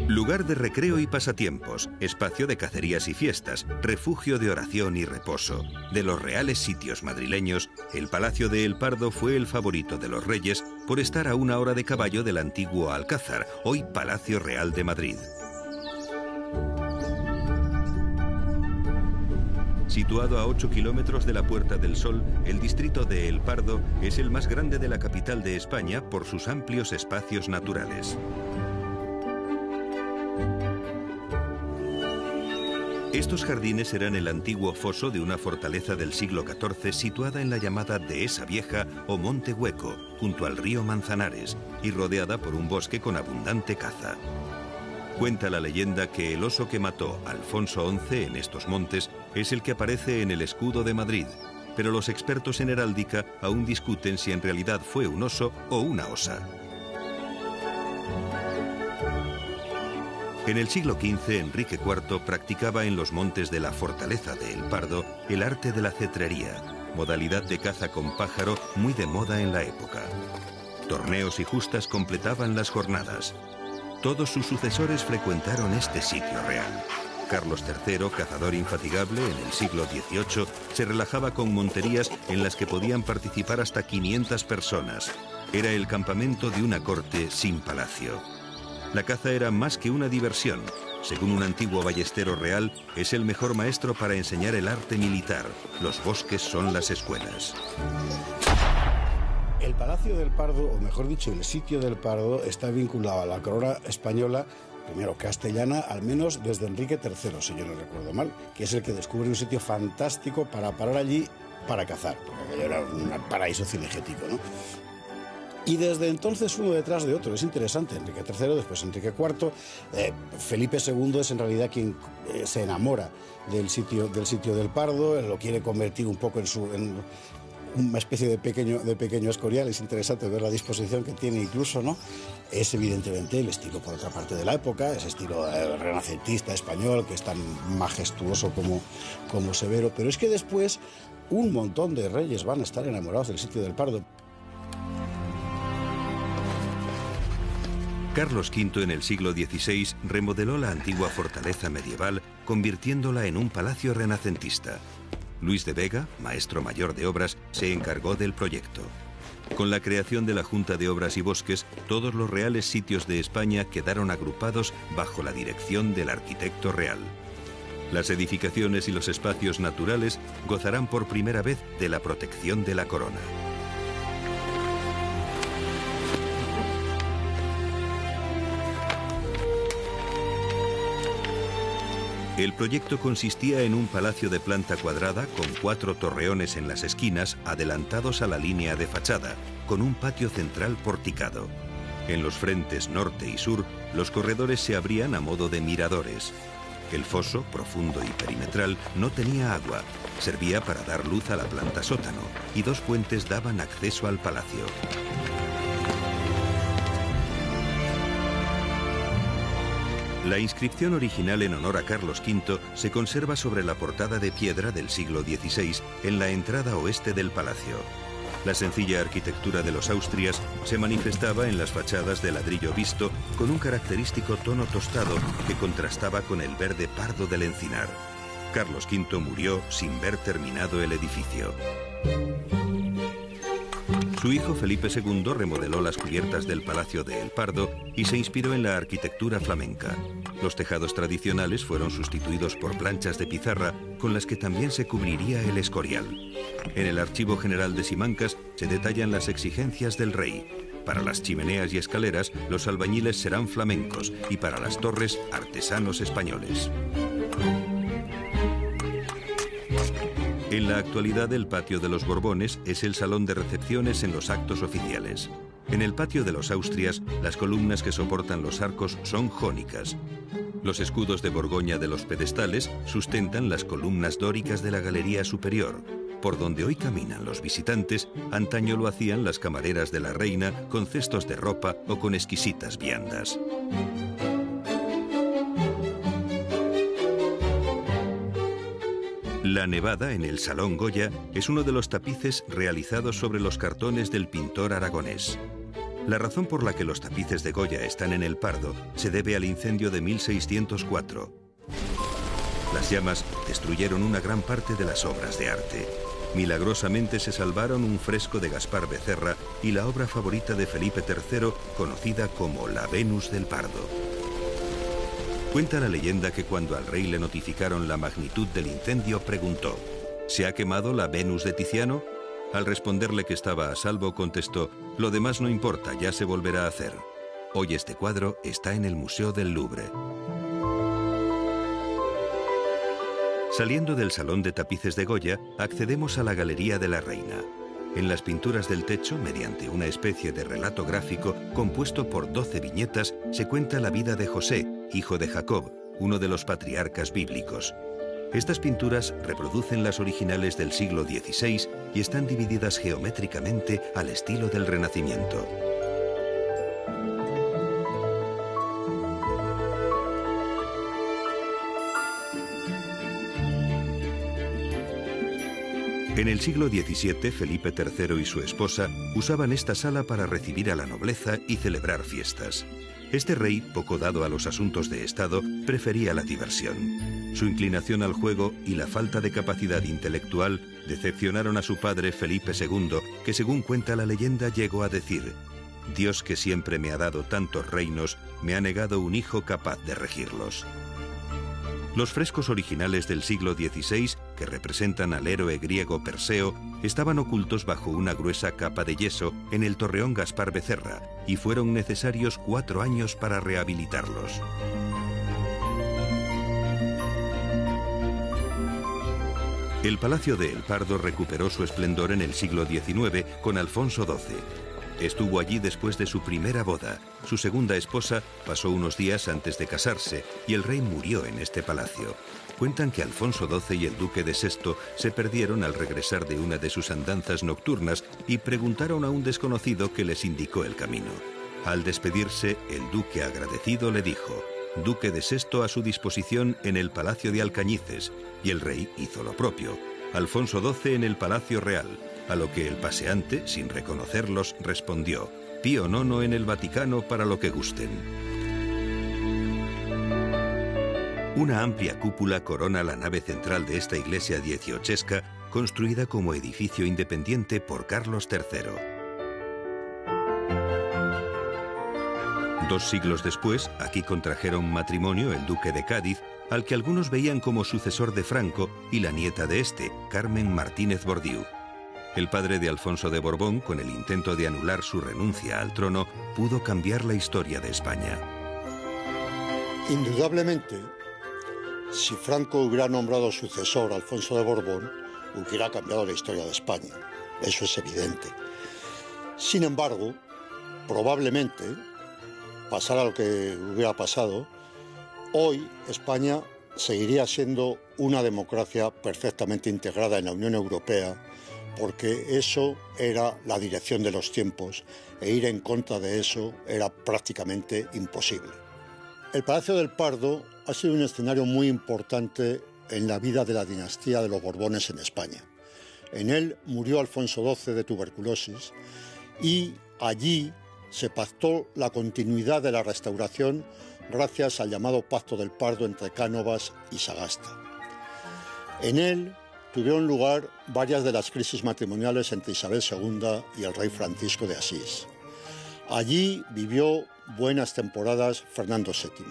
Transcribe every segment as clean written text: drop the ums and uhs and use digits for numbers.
Lugar de recreo y pasatiempos, espacio de cacerías y fiestas, refugio de oración y reposo. De los reales sitios madrileños, el Palacio de El Pardo fue el favorito de los reyes por estar a 1 hora de caballo del antiguo Alcázar, hoy Palacio Real de Madrid. Situado a 8 kilómetros de la Puerta del Sol, el distrito de El Pardo es el más grande de la capital de España por sus amplios espacios naturales. Estos jardines eran el antiguo foso de una fortaleza del siglo XIV situada en la llamada Dehesa Vieja o Monte Hueco, junto al río Manzanares, y rodeada por un bosque con abundante caza. Cuenta la leyenda que el oso que mató a Alfonso XI en estos montes es el que aparece en el escudo de Madrid, pero los expertos en heráldica aún discuten si en realidad fue un oso o una osa. En el siglo XV, Enrique IV practicaba en los montes de la fortaleza de El Pardo el arte de la cetrería, modalidad de caza con pájaro muy de moda en la época. Torneos y justas completaban las jornadas. Todos sus sucesores frecuentaron este sitio real. Carlos III, cazador infatigable en el siglo XVIII, se relajaba con monterías en las que podían participar hasta 500 personas. Era el campamento de una corte sin palacio. La caza era más que una diversión. Según un antiguo ballestero real, es el mejor maestro para enseñar el arte militar. Los bosques son las escuelas. El Palacio del Pardo, o mejor dicho, el sitio del Pardo, está vinculado a la corona española, primero castellana, al menos desde Enrique III, si yo no recuerdo mal, que es el que descubre un sitio fantástico para parar allí para cazar, porque aquello era un paraíso cinegético, ¿no? Y desde entonces uno detrás de otro. Es interesante. Enrique III, después Enrique IV. Felipe II es en realidad quien se enamora del sitio del Pardo. Lo quiere convertir un poco en una especie de pequeño Escorial. Es interesante ver la disposición que tiene incluso, ¿no? Es evidentemente el estilo, por otra parte, de la época. Ese estilo renacentista español, que es tan majestuoso como severo. Pero es que después un montón de reyes van a estar enamorados del sitio del Pardo. Carlos V en el siglo XVI remodeló la antigua fortaleza medieval, convirtiéndola en un palacio renacentista. Luis de Vega, maestro mayor de obras, se encargó del proyecto. Con la creación de la Junta de Obras y Bosques, todos los reales sitios de España quedaron agrupados bajo la dirección del arquitecto real. Las edificaciones y los espacios naturales gozarán por primera vez de la protección de la corona. El proyecto consistía en un palacio de planta cuadrada con 4 torreones en las esquinas adelantados a la línea de fachada, con un patio central porticado. En los frentes norte y sur, los corredores se abrían a modo de miradores. El foso, profundo y perimetral, no tenía agua, servía para dar luz a la planta sótano, y 2 puentes daban acceso al palacio. La inscripción original en honor a Carlos V se conserva sobre la portada de piedra del siglo XVI en la entrada oeste del palacio. La sencilla arquitectura de los Austrias se manifestaba en las fachadas de ladrillo visto con un característico tono tostado que contrastaba con el verde pardo del encinar. Carlos V murió sin ver terminado el edificio. Su hijo Felipe II remodeló las cubiertas del Palacio de El Pardo y se inspiró en la arquitectura flamenca. Los tejados tradicionales fueron sustituidos por planchas de pizarra con las que también se cubriría el Escorial. En el Archivo General de Simancas se detallan las exigencias del rey. Para las chimeneas y escaleras, los albañiles serán flamencos y para las torres, artesanos españoles. En la actualidad, el patio de los Borbones es el salón de recepciones en los actos oficiales. En el patio de los Austrias, las columnas que soportan los arcos son jónicas. Los escudos de Borgoña de los pedestales sustentan las columnas dóricas de la galería superior. Por donde hoy caminan los visitantes, antaño lo hacían las camareras de la reina con cestos de ropa o con exquisitas viandas. La Nevada en el Salón Goya es uno de los tapices realizados sobre los cartones del pintor aragonés. La razón por la que los tapices de Goya están en el Pardo se debe al incendio de 1604. Las llamas destruyeron una gran parte de las obras de arte. Milagrosamente se salvaron un fresco de Gaspar Becerra y la obra favorita de Felipe III, conocida como la Venus del Pardo. Cuenta la leyenda que cuando al rey le notificaron la magnitud del incendio, preguntó: ¿se ha quemado la Venus de Tiziano? Al responderle que estaba a salvo, contestó: lo demás no importa, ya se volverá a hacer. Hoy este cuadro está en el Museo del Louvre. Saliendo del Salón de Tapices de Goya, accedemos a la Galería de la Reina. En las pinturas del techo, mediante una especie de relato gráfico compuesto por 12 viñetas, se cuenta la vida de José, hijo de Jacob, uno de los patriarcas bíblicos. Estas pinturas reproducen las originales del siglo XVI y están divididas geométricamente al estilo del Renacimiento. En el siglo XVII, Felipe III y su esposa usaban esta sala para recibir a la nobleza y celebrar fiestas. Este rey, poco dado a los asuntos de Estado, prefería la diversión. Su inclinación al juego y la falta de capacidad intelectual decepcionaron a su padre Felipe II, que según cuenta la leyenda llegó a decir: «Dios, que siempre me ha dado tantos reinos, me ha negado un hijo capaz de regirlos». Los frescos originales del siglo XVI, que representan al héroe griego Perseo, estaban ocultos bajo una gruesa capa de yeso en el Torreón Gaspar Becerra y fueron necesarios 4 años para rehabilitarlos. El Palacio de El Pardo recuperó su esplendor en el siglo XIX con Alfonso XII. Estuvo allí después de su primera boda. Su segunda esposa pasó unos días antes de casarse y el rey murió en este palacio. Cuentan que Alfonso XII y el duque de Sexto se perdieron al regresar de una de sus andanzas nocturnas y preguntaron a un desconocido que les indicó el camino. Al despedirse, el duque agradecido le dijo: «Duque de Sexto a su disposición en el Palacio de Alcañices», y el rey hizo lo propio. Alfonso XII en el Palacio Real, a lo que el paseante, sin reconocerlos, respondió: «Pío IX en el Vaticano para lo que gusten». Una amplia cúpula corona la nave central de esta iglesia dieciochesca, construida como edificio independiente por Carlos III. 2 siglos después, aquí contrajeron matrimonio el duque de Cádiz, al que algunos veían como sucesor de Franco, y la nieta de este, Carmen Martínez Bordiú. El padre de Alfonso de Borbón, con el intento de anular su renuncia al trono, pudo cambiar la historia de España. Indudablemente, si Franco hubiera nombrado sucesor a Alfonso de Borbón, hubiera cambiado la historia de España. Eso es evidente. Sin embargo, probablemente, pasara lo que hubiera pasado, hoy España seguiría siendo una democracia perfectamente integrada en la Unión Europea, porque eso era la dirección de los tiempos e ir en contra de eso era prácticamente imposible. El Palacio del Pardo ha sido un escenario muy importante en la vida de la dinastía de los Borbones en España. En él murió Alfonso XII de tuberculosis y allí se pactó la continuidad de la restauración gracias al llamado Pacto del Pardo entre Cánovas y Sagasta. En él tuvieron lugar varias de las crisis matrimoniales entre Isabel II y el rey Francisco de Asís. Allí vivió buenas temporadas Fernando VII,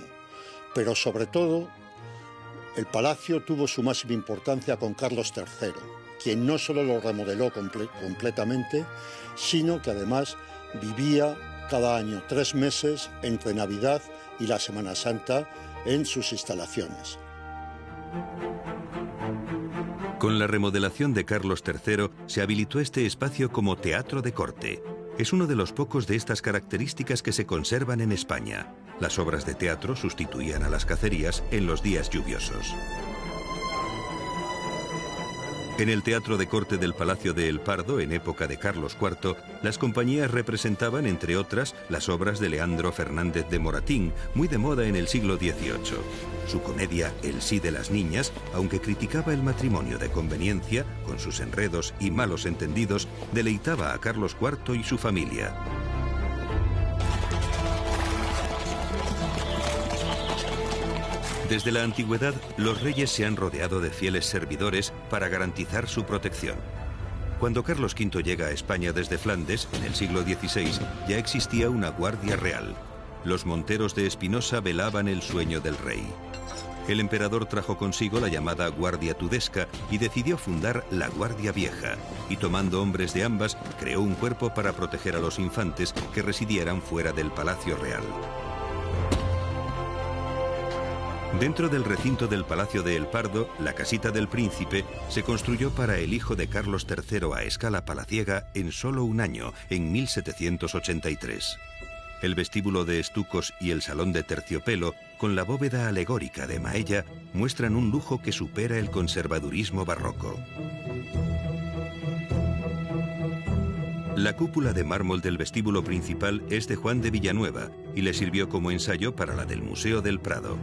pero sobre todo el palacio tuvo su máxima importancia con Carlos III, quien no solo lo remodeló completamente, sino que además vivía cada año 3 meses entre Navidad y la Semana Santa en sus instalaciones. Con la remodelación de Carlos III se habilitó este espacio como teatro de corte. Es uno de los pocos de estas características que se conservan en España. Las obras de teatro sustituían a las cacerías en los días lluviosos. En el teatro de corte del Palacio de El Pardo, en época de Carlos IV, las compañías representaban, entre otras, las obras de Leandro Fernández de Moratín, muy de moda en el siglo XVIII. Su comedia El sí de las niñas, aunque criticaba el matrimonio de conveniencia, con sus enredos y malos entendidos, deleitaba a Carlos IV y su familia. Desde la antigüedad, los reyes se han rodeado de fieles servidores para garantizar su protección. Cuando Carlos V llega a España desde Flandes, en el siglo XVI, ya existía una guardia real. Los monteros de Espinosa velaban el sueño del rey. El emperador trajo consigo la llamada Guardia Tudesca y decidió fundar la Guardia Vieja, y tomando hombres de ambas, creó un cuerpo para proteger a los infantes que residieran fuera del Palacio Real. Dentro del recinto del Palacio de El Pardo, la casita del príncipe se construyó para el hijo de Carlos III a escala palaciega en solo un año, en 1783. El vestíbulo de estucos y el salón de terciopelo, con la bóveda alegórica de Maella, muestran un lujo que supera el conservadurismo barroco. La cúpula de mármol del vestíbulo principal es de Juan de Villanueva y le sirvió como ensayo para la del Museo del Prado.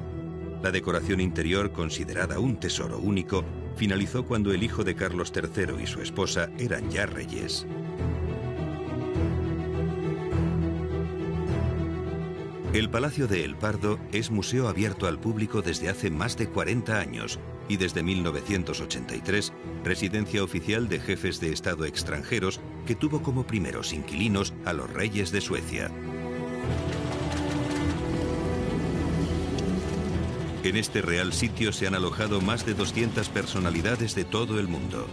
La decoración interior, considerada un tesoro único, finalizó cuando el hijo de Carlos III y su esposa eran ya reyes. El Palacio de El Pardo es museo abierto al público desde hace más de 40 años y desde 1983, residencia oficial de jefes de Estado extranjeros que tuvo como primeros inquilinos a los reyes de Suecia. En este real sitio se han alojado más de 200 personalidades de todo el mundo.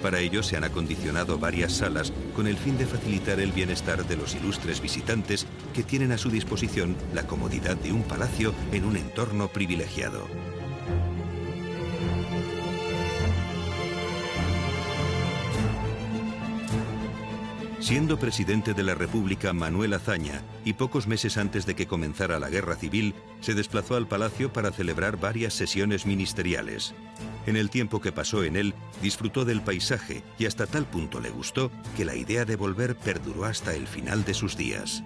Para ello se han acondicionado varias salas con el fin de facilitar el bienestar de los ilustres visitantes que tienen a su disposición la comodidad de un palacio en un entorno privilegiado. Siendo presidente de la República Manuel Azaña y pocos meses antes de que comenzara la Guerra Civil, se desplazó al palacio para celebrar varias sesiones ministeriales. En el tiempo que pasó en él, disfrutó del paisaje y hasta tal punto le gustó que la idea de volver perduró hasta el final de sus días.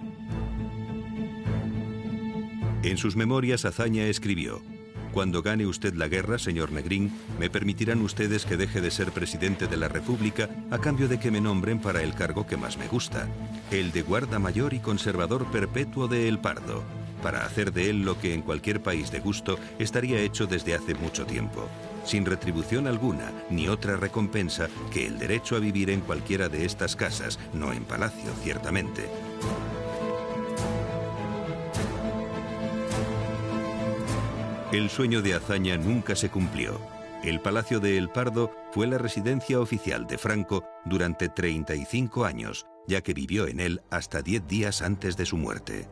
En sus memorias, Azaña escribió: «Cuando gane usted la guerra, señor Negrín, me permitirán ustedes que deje de ser presidente de la República a cambio de que me nombren para el cargo que más me gusta, el de guarda mayor y conservador perpetuo de El Pardo, para hacer de él lo que en cualquier país de gusto estaría hecho desde hace mucho tiempo, sin retribución alguna ni otra recompensa que el derecho a vivir en cualquiera de estas casas, no en palacio, ciertamente». El sueño de Azaña nunca se cumplió. El Palacio de El Pardo fue la residencia oficial de Franco durante 35 años, ya que vivió en él hasta 10 días antes de su muerte.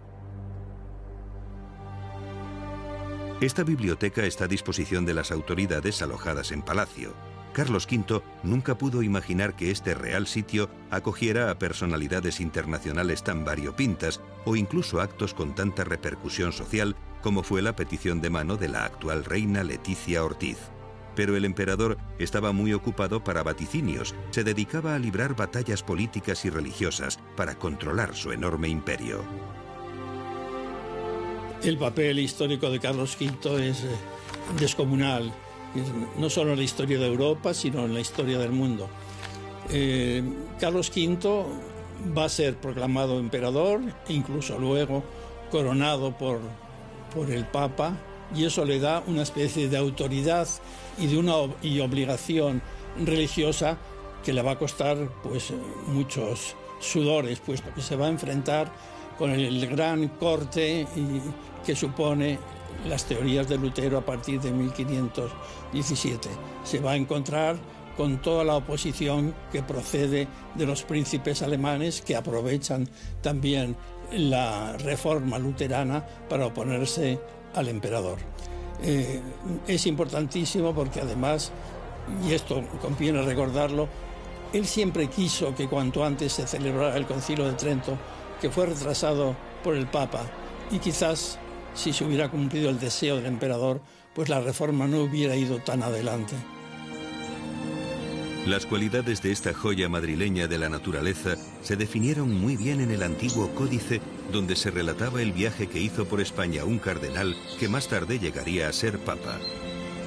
Esta biblioteca está a disposición de las autoridades alojadas en Palacio. Carlos V nunca pudo imaginar que este real sitio acogiera a personalidades internacionales tan variopintas o incluso actos con tanta repercusión social como fue la petición de mano de la actual reina Leticia Ortiz. Pero el emperador estaba muy ocupado para vaticinios, se dedicaba a librar batallas políticas y religiosas para controlar su enorme imperio. El papel histórico de Carlos V es descomunal, no solo en la historia de Europa, sino en la historia del mundo. Carlos V va a ser proclamado emperador, incluso luego coronado por el Papa, y eso le da una especie de autoridad y obligación religiosa que le va a costar pues muchos sudores, puesto que se va a enfrentar con el gran corte que supone las teorías de Lutero a partir de 1517. Se va a encontrar con toda la oposición que procede de los príncipes alemanes, que aprovechan también la reforma luterana para oponerse al emperador. Es importantísimo porque además, y esto conviene recordarlo, él siempre quiso que cuanto antes se celebrara el Concilio de Trento, que fue retrasado por el Papa, y quizás si se hubiera cumplido el deseo del emperador, pues la reforma no hubiera ido tan adelante. Las cualidades de esta joya madrileña de la naturaleza se definieron muy bien en el antiguo códice, donde se relataba el viaje que hizo por España un cardenal que más tarde llegaría a ser papa.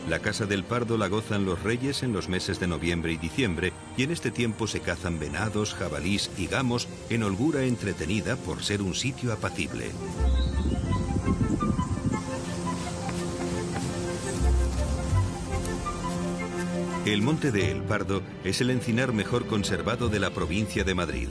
La Casa del Pardo la gozan los reyes en los meses de noviembre y diciembre, y en este tiempo se cazan venados, jabalís y gamos en holgura entretenida por ser un sitio apacible. El Monte de El Pardo es el encinar mejor conservado de la provincia de Madrid.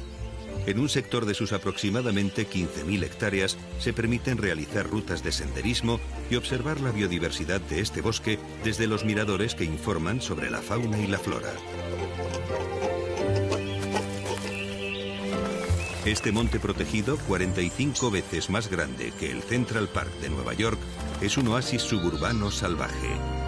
En un sector de sus aproximadamente 15.000 hectáreas se permiten realizar rutas de senderismo y observar la biodiversidad de este bosque desde los miradores que informan sobre la fauna y la flora. Este monte protegido, 45 veces más grande que el Central Park de Nueva York, es un oasis suburbano salvaje.